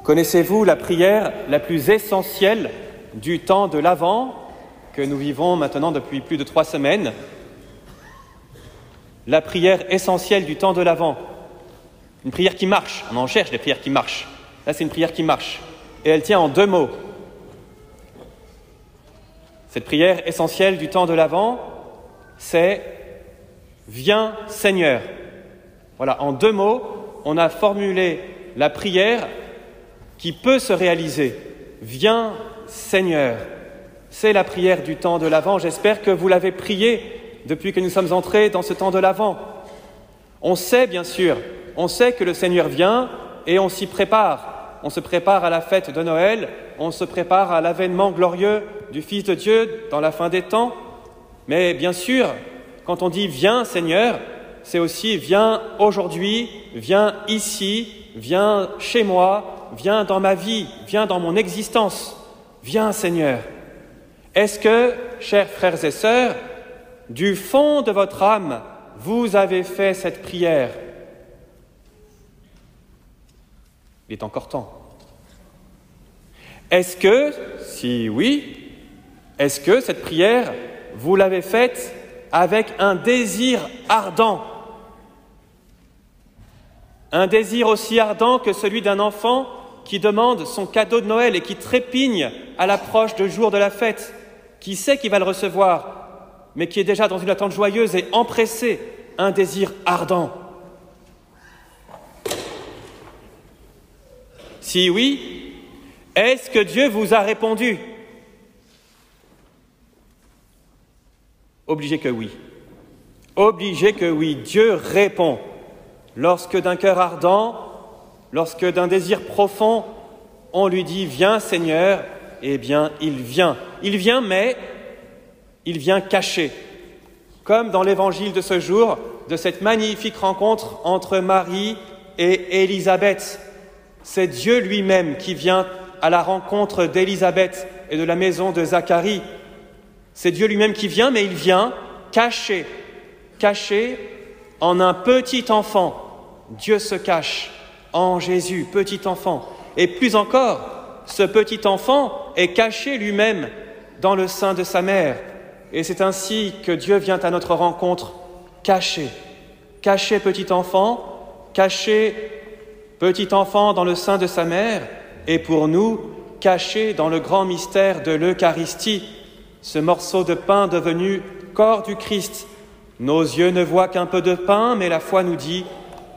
Connaissez-vous la prière la plus essentielle du temps de l'Avent que nous vivons maintenant depuis plus de 3 semaines? La prière essentielle du temps de l'Avent. Une prière qui marche. On en cherche des prières qui marchent. Là, c'est une prière qui marche. Et elle tient en 2 mots. Cette prière essentielle du temps de l'Avent, c'est « Viens Seigneur ». Voilà, en 2 mots, on a formulé la prière qui peut se réaliser. « Viens Seigneur ». C'est la prière du temps de l'Avent. J'espère que vous l'avez priée depuis que nous sommes entrés dans ce temps de l'Avent. On sait, bien sûr, on sait que le Seigneur vient et on s'y prépare. On se prépare à la fête de Noël, on se prépare à l'avènement glorieux du Fils de Dieu dans la fin des temps. Mais bien sûr, quand on dit « Viens Seigneur », c'est aussi « Viens aujourd'hui, viens ici, viens chez moi, viens dans ma vie, viens dans mon existence. Viens Seigneur ». Est-ce que, chers frères et sœurs, du fond de votre âme, vous avez fait cette prière? Il est encore temps. Est-ce que, si oui, est-ce que cette prière, vous l'avez faite avec un désir ardent? Un désir aussi ardent que celui d'un enfant qui demande son cadeau de Noël et qui trépigne à l'approche du jour de la fête, qui sait qu'il va le recevoir, mais qui est déjà dans une attente joyeuse et empressé, un désir ardent. Si oui, est-ce que Dieu vous a répondu? Obligé que oui. Obligé que oui. Dieu répond. Lorsque d'un cœur ardent, lorsque d'un désir profond, on lui dit « Viens Seigneur », eh bien il vient. Il vient, mais il vient caché. Comme dans l'évangile de ce jour, de cette magnifique rencontre entre Marie et Élisabeth. C'est Dieu lui-même qui vient à la rencontre d'Élisabeth et de la maison de Zacharie. C'est Dieu lui-même qui vient, mais il vient caché, caché en un petit enfant. Dieu se cache en Jésus, petit enfant. Et plus encore, ce petit enfant est caché lui-même dans le sein de sa mère. Et c'est ainsi que Dieu vient à notre rencontre caché. Caché petit enfant dans le sein de sa mère, et pour nous, caché dans le grand mystère de l'Eucharistie, ce morceau de pain devenu corps du Christ. Nos yeux ne voient qu'un peu de pain, mais la foi nous dit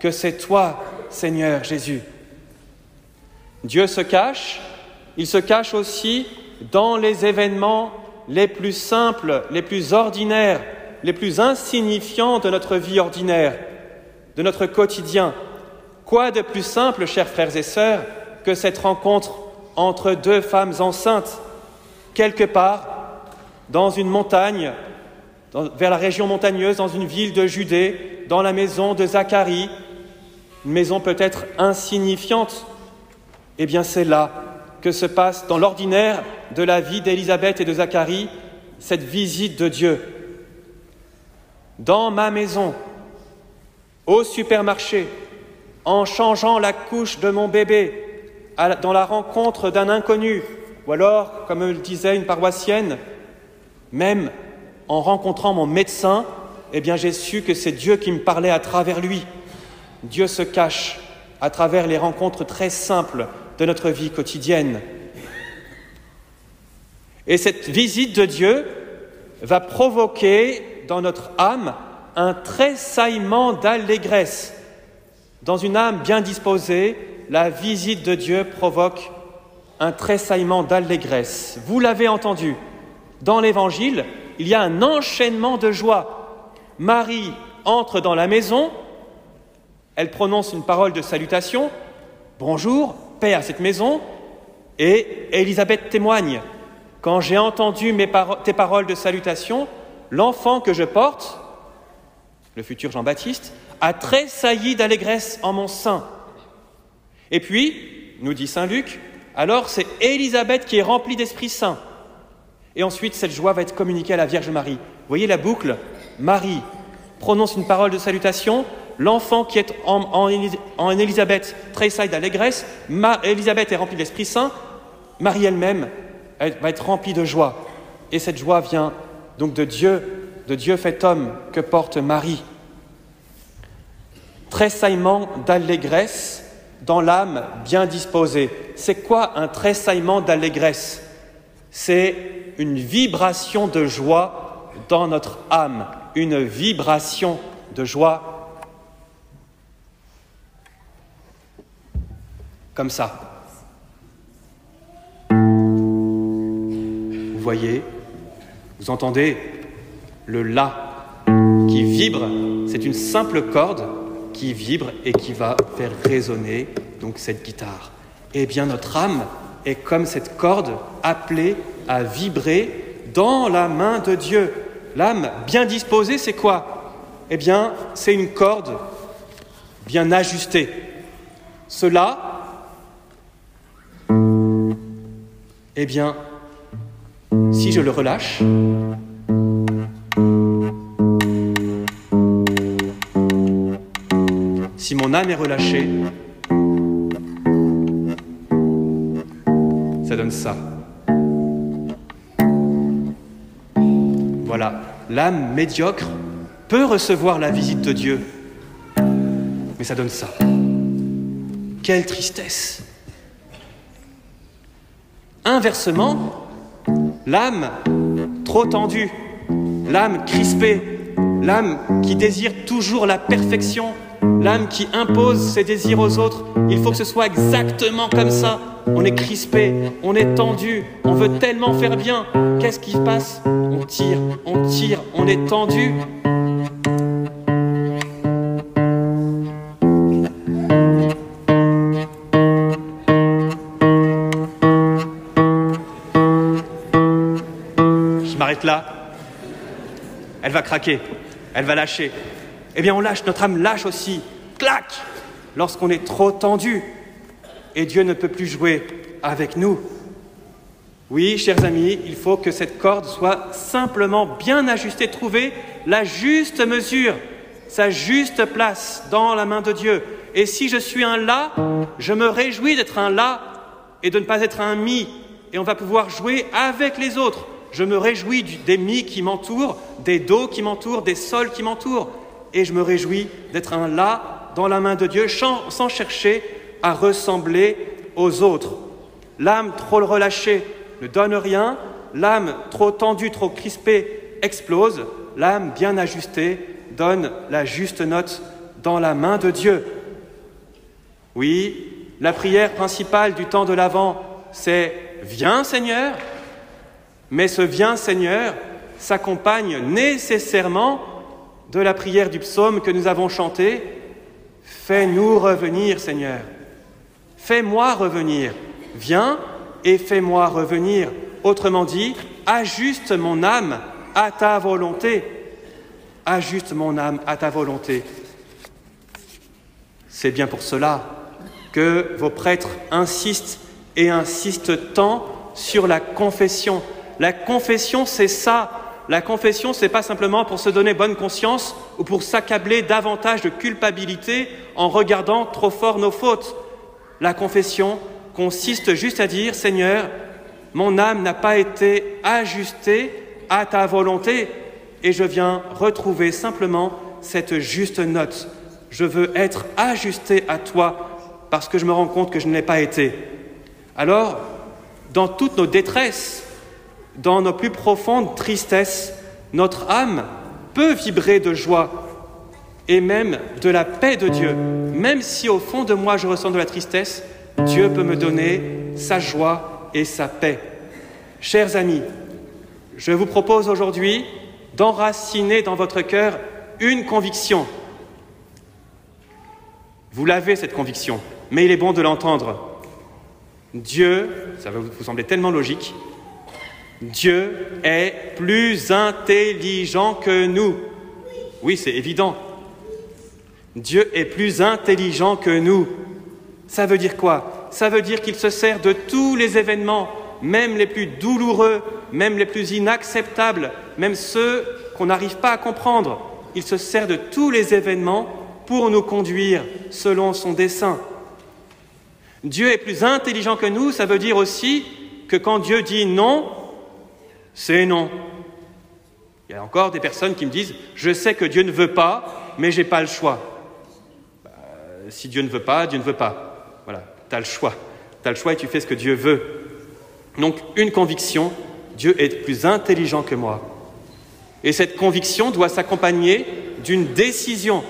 que c'est toi, Seigneur Jésus. Dieu se cache, il se cache aussi dans les événements les plus simples, les plus ordinaires, les plus insignifiants de notre vie ordinaire, de notre quotidien. Quoi de plus simple, chers frères et sœurs, que cette rencontre entre 2 femmes enceintes, quelque part, dans une montagne, vers la région montagneuse, dans une ville de Judée, dans la maison de Zacharie, une maison peut-être insignifiante. Eh bien, c'est là que se passe, dans l'ordinaire de la vie d'Élisabeth et de Zacharie, cette visite de Dieu. Dans ma maison, au supermarché, en changeant la couche de mon bébé, dans la rencontre d'un inconnu, ou alors, comme le disait une paroissienne, même en rencontrant mon médecin, eh bien j'ai su que c'est Dieu qui me parlait à travers lui. Dieu se cache à travers les rencontres très simples de notre vie quotidienne. Et cette visite de Dieu va provoquer dans notre âme un tressaillement d'allégresse. Dans une âme bien disposée, la visite de Dieu provoque un tressaillement d'allégresse. Vous l'avez entendu, dans l'Évangile, il y a un enchaînement de joie. Marie entre dans la maison, elle prononce une parole de salutation, « Bonjour, paix à cette maison », et Élisabeth témoigne, « Quand j'ai entendu tes paroles de salutation, l'enfant que je porte, le futur Jean-Baptiste, a tressailli d'allégresse en mon sein. » Et puis, nous dit saint Luc, alors c'est Élisabeth qui est remplie d'Esprit Saint. Et ensuite, cette joie va être communiquée à la Vierge Marie. Vous voyez la boucle? Marie prononce une parole de salutation, l'enfant qui est en Élisabeth tressaille d'allégresse, Élisabeth est remplie de l'Esprit Saint, Marie elle-même elle va être remplie de joie. Et cette joie vient donc de Dieu fait homme que porte Marie. Tressaillement d'allégresse dans l'âme bien disposée. C'est quoi un tressaillement d'allégresse? C'est une vibration de joie dans notre âme, une vibration de joie comme ça. Vous voyez, vous entendez le La qui vibre, c'est une simple corde qui vibre et qui va faire résonner donc cette guitare. Eh bien, notre âme est comme cette corde appelée à vibrer dans la main de Dieu. L'âme bien disposée, c'est quoi? Eh bien, c'est une corde bien ajustée. Cela, eh bien, si je le relâche, si mon âme est relâchée, ça donne ça. Voilà, l'âme médiocre peut recevoir la visite de Dieu, mais ça donne ça. Quelle tristesse! Inversement, l'âme trop tendue, l'âme crispée, l'âme qui désire toujours la perfection, l'âme qui impose ses désirs aux autres, il faut que ce soit exactement comme ça. On est crispé, on est tendu, on veut tellement faire bien. Qu'est-ce qui se passe? On tire, on est tendu. Je m'arrête là. Elle va craquer, elle va lâcher. Eh bien, on lâche, notre âme lâche aussi. Clac! Lorsqu'on est trop tendu. Et Dieu ne peut plus jouer avec nous. Oui, chers amis, il faut que cette corde soit simplement bien ajustée, trouver la juste mesure, sa juste place dans la main de Dieu. Et si je suis un La, je me réjouis d'être un La et de ne pas être un Mi. Et on va pouvoir jouer avec les autres. Je me réjouis des Mi qui m'entourent, des Do qui m'entourent, des Sol qui m'entourent. Et je me réjouis d'être un La dans la main de Dieu sans chercher à ressembler aux autres. L'âme trop relâchée ne donne rien, l'âme trop tendue, trop crispée explose, l'âme bien ajustée donne la juste note dans la main de Dieu. Oui, la prière principale du temps de l'Avent, c'est « Viens Seigneur », mais ce « Viens Seigneur » s'accompagne nécessairement de la prière du psaume que nous avons chanté « Fais-nous revenir Seigneur ». Fais-moi revenir, viens et fais-moi revenir. Autrement dit, ajuste mon âme à ta volonté. Ajuste mon âme à ta volonté. C'est bien pour cela que vos prêtres insistent et insistent tant sur la confession. La confession, c'est ça. La confession, c'est pas simplement pour se donner bonne conscience ou pour s'accabler davantage de culpabilité en regardant trop fort nos fautes. La confession consiste juste à dire « Seigneur, mon âme n'a pas été ajustée à ta volonté et je viens retrouver simplement cette juste note. Je veux être ajusté à toi parce que je me rends compte que je ne l'ai pas été. » Alors, dans toutes nos détresses, dans nos plus profondes tristesses, notre âme peut vibrer de joie et même de la paix de Dieu. Même si au fond de moi je ressens de la tristesse, Dieu peut me donner sa joie et sa paix. Chers amis, je vous propose aujourd'hui d'enraciner dans votre cœur une conviction. Vous l'avez cette conviction, mais il est bon de l'entendre. Dieu, ça va vous sembler tellement logique, Dieu est plus intelligent que nous. Oui, c'est évident. Dieu est plus intelligent que nous. Ça veut dire quoi? Ça veut dire qu'il se sert de tous les événements, même les plus douloureux, même les plus inacceptables, même ceux qu'on n'arrive pas à comprendre. Il se sert de tous les événements pour nous conduire selon son dessein. Dieu est plus intelligent que nous, ça veut dire aussi que quand Dieu dit non, c'est non. Il y a encore des personnes qui me disent « Je sais que Dieu ne veut pas, mais je n'ai pas le choix. » Si Dieu ne veut pas, Dieu ne veut pas. Voilà, tu as le choix. Tu as le choix et tu fais ce que Dieu veut. Donc, une conviction, Dieu est plus intelligent que moi. Et cette conviction doit s'accompagner d'une décision.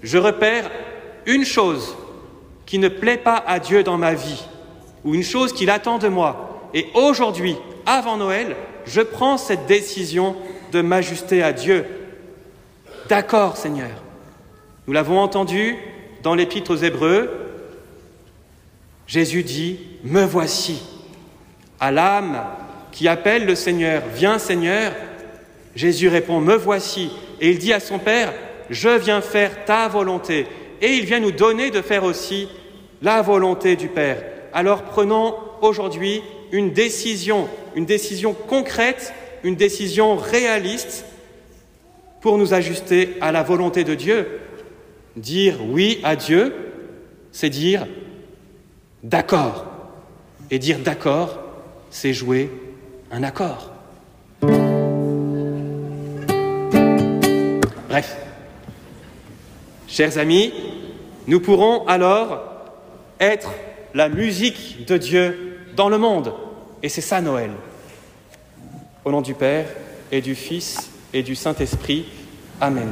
Je repère une chose qui ne plaît pas à Dieu dans ma vie, ou une chose qu'il attend de moi. Et aujourd'hui, avant Noël, je prends cette décision de m'ajuster à Dieu. D'accord, Seigneur. Nous l'avons entendu dans l'Épître aux Hébreux. Jésus dit « Me voici ». À l'âme qui appelle le Seigneur « Viens, Seigneur », Jésus répond « Me voici ». Et il dit à son Père « Je viens faire ta volonté ». Et il vient nous donner de faire aussi la volonté du Père. Alors prenons aujourd'hui une décision concrète, une décision réaliste pour nous ajuster à la volonté de Dieu. Dire oui à Dieu, c'est dire d'accord. Et dire d'accord, c'est jouer un accord. Bref, chers amis, nous pourrons alors être la musique de Dieu dans le monde. Et c'est ça Noël. Au nom du Père et du Fils et du Saint-Esprit. Amen.